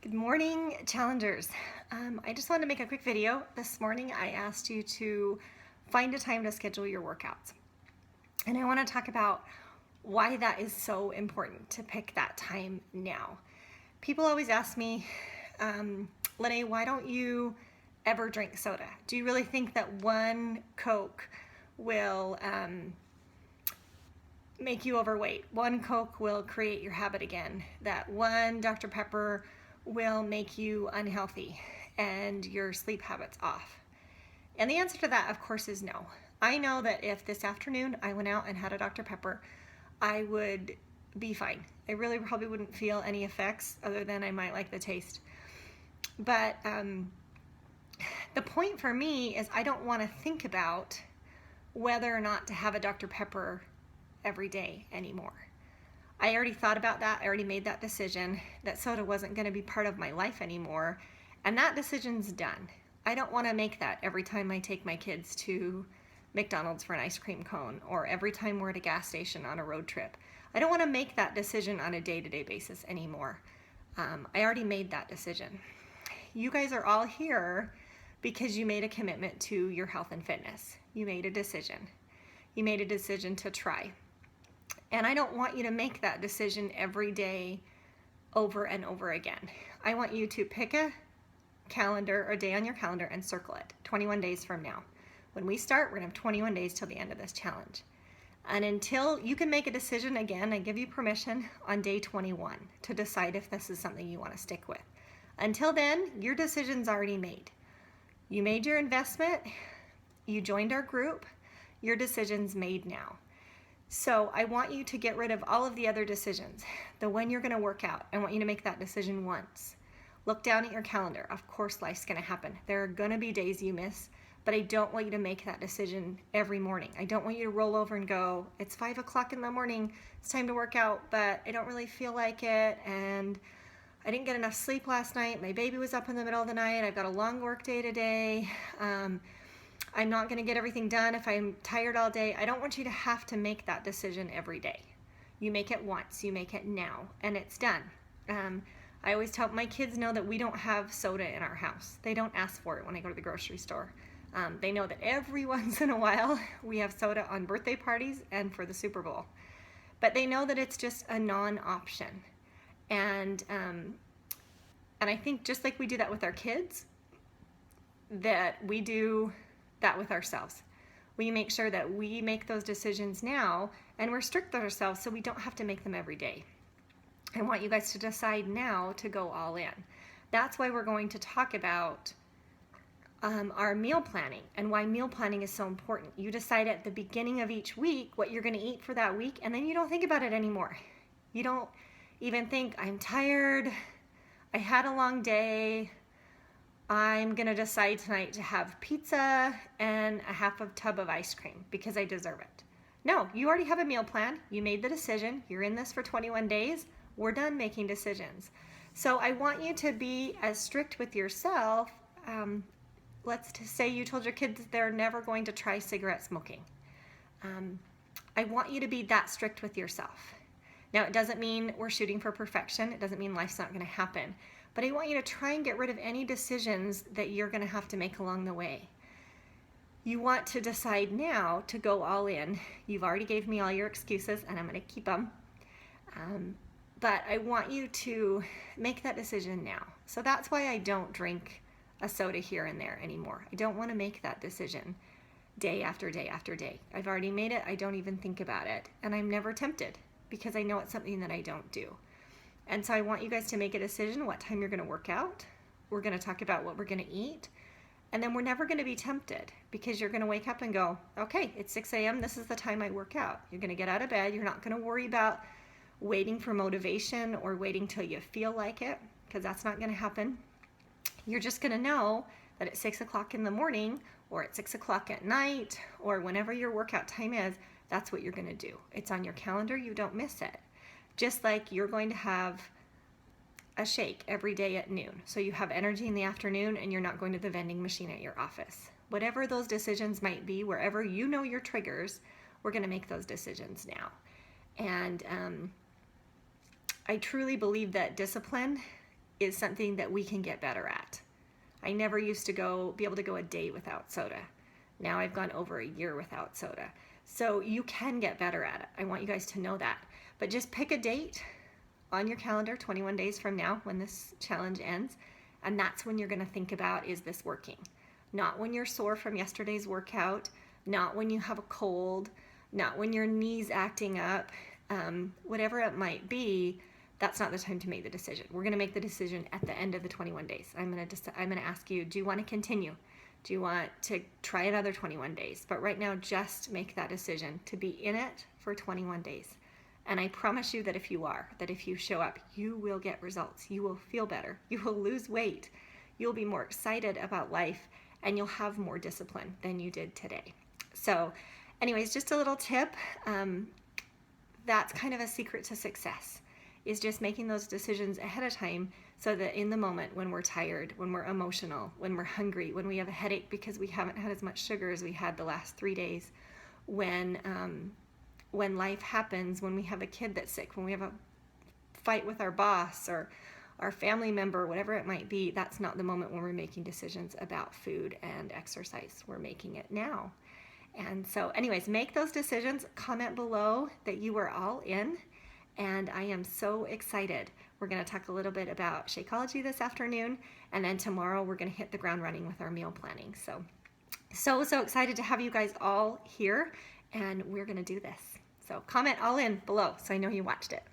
Good morning, challengers. I just wanted to make a quick video. This morning I asked you to find a time to schedule your workouts. And I want to talk about why that is so important to pick that time now. People always ask me, Lene, why don't you ever drink soda? Do you really think that one Coke will make you overweight? One Coke will create your habit again? That one Dr. Pepper will make you unhealthy and your sleep habits off? And the answer to that, of course, is no. I know that if this afternoon I went out and had a Dr. Pepper, I would be fine. I really probably wouldn't feel any effects other than I might like the taste. But the point for me is I don't want to think about whether or not to have a Dr. Pepper every day anymore. I already thought about that. I already made that decision that soda wasn't going to be part of my life anymore, and that decision's done. I don't want to make that every time I take my kids to McDonald's for an ice cream cone or every time we're at a gas station on a road trip. I don't want to make that decision on a day-to-day basis anymore. I already made that decision. You guys are all here because you made a commitment to your health and fitness. You made a decision. You made a decision to try. And I don't want you to make that decision every day over and over again. I want you to pick a calendar or day on your calendar and circle it 21 days from now. When we start, we're gonna have 21 days till the end of this challenge. And until you can make a decision again, I give you permission on day 21 to decide if this is something you want to stick with. Until then, your decision's already made. You made your investment, you joined our group, your decision's made now. So I want you to get rid of all of the other decisions. The when you're gonna work out, I want you to make that decision once. Look down at your calendar. Of course, life's gonna happen. There are gonna be days you miss, but I don't want you to make that decision every morning. I don't want you to roll over and go, it's 5 o'clock in the morning, it's time to work out, but I don't really feel like it, and I didn't get enough sleep last night, my baby was up in the middle of the night, I've got a long work day today, I'm not going to get everything done if I'm tired all day. I don't want you to have to make that decision every day. You make it once, you make it now, and it's done. I always tell my kids know that we don't have soda in our house. They don't ask for it when I go to the grocery store. They know that every once in a while we have soda on birthday parties and for the Super Bowl. But they know that it's just a non-option. And I think just like we do that with our kids, that we do that with ourselves. We make sure that we make those decisions now and we're strict with ourselves so we don't have to make them every day. I want you guys to decide now to go all in. That's why we're going to talk about our meal planning and why meal planning is so important. You decide at the beginning of each week what you're going to eat for that week, and then you don't think about it anymore. You don't even think, I'm tired, I had a long day, I'm gonna decide tonight to have pizza and a half a tub of ice cream because I deserve it. No, you already have a meal plan. You made the decision. You're in this for 21 days. We're done making decisions. So I want you to be as strict with yourself. Let's say you told your kids they're never going to try cigarette smoking. I want you to be that strict with yourself. Now, it doesn't mean we're shooting for perfection. It doesn't mean life's not gonna happen. But I want you to try and get rid of any decisions that you're gonna have to make along the way. You want to decide now to go all in. You've already gave me all your excuses and I'm gonna keep them. But I want you to make that decision now. So that's why I don't drink a soda here and there anymore. I don't wanna make that decision day after day after day. I've already made it, I don't even think about it. And I'm never tempted because I know it's something that I don't do. And so I want you guys to make a decision what time you're going to work out. We're going to talk about what we're going to eat. And then we're never going to be tempted because you're going to wake up and go, okay, it's 6 a.m. This is the time I work out. You're going to get out of bed. You're not going to worry about waiting for motivation or waiting till you feel like it, because that's not going to happen. You're just going to know that at 6 o'clock in the morning or at 6 o'clock at night or whenever your workout time is, that's what you're going to do. It's on your calendar. You don't miss it. Just like you're going to have a shake every day at noon. So you have energy in the afternoon and you're not going to the vending machine at your office. Whatever those decisions might be, wherever you know your triggers, we're gonna make those decisions now. And I truly believe that discipline is something that we can get better at. I never used to be able to go a day without soda. Now I've gone over a year without soda. So you can get better at it. I want you guys to know that. But just pick a date on your calendar 21 days from now when this challenge ends. And that's when you're going to think about, is this working? Not when you're sore from yesterday's workout, not when you have a cold, not when your knee's acting up, whatever it might be. That's not the time to make the decision. We're going to make the decision at the end of the 21 days. I'm going to ask you, do you want to continue? Do you want to try another 21 days? But right now, just make that decision to be in it for 21 days. And I promise you that if you show up, you will get results. You will feel better. You will lose weight. You'll be more excited about life, and you'll have more discipline than you did today. So anyways, just a little tip. That's kind of a secret to success, is just making those decisions ahead of time so that in the moment when we're tired, when we're emotional, when we're hungry, when we have a headache because we haven't had as much sugar as we had the last 3 days, when life happens, when we have a kid that's sick, when we have a fight with our boss or our family member, whatever it might be, that's not the moment when we're making decisions about food and exercise. We're making it now. And so anyways, make those decisions. Comment below that you are all in. And I am so excited. We're going to talk a little bit about Shakeology this afternoon. And then tomorrow we're going to hit the ground running with our meal planning. So excited to have you guys all here. And we're going to do this. So comment all in below so I know you watched it.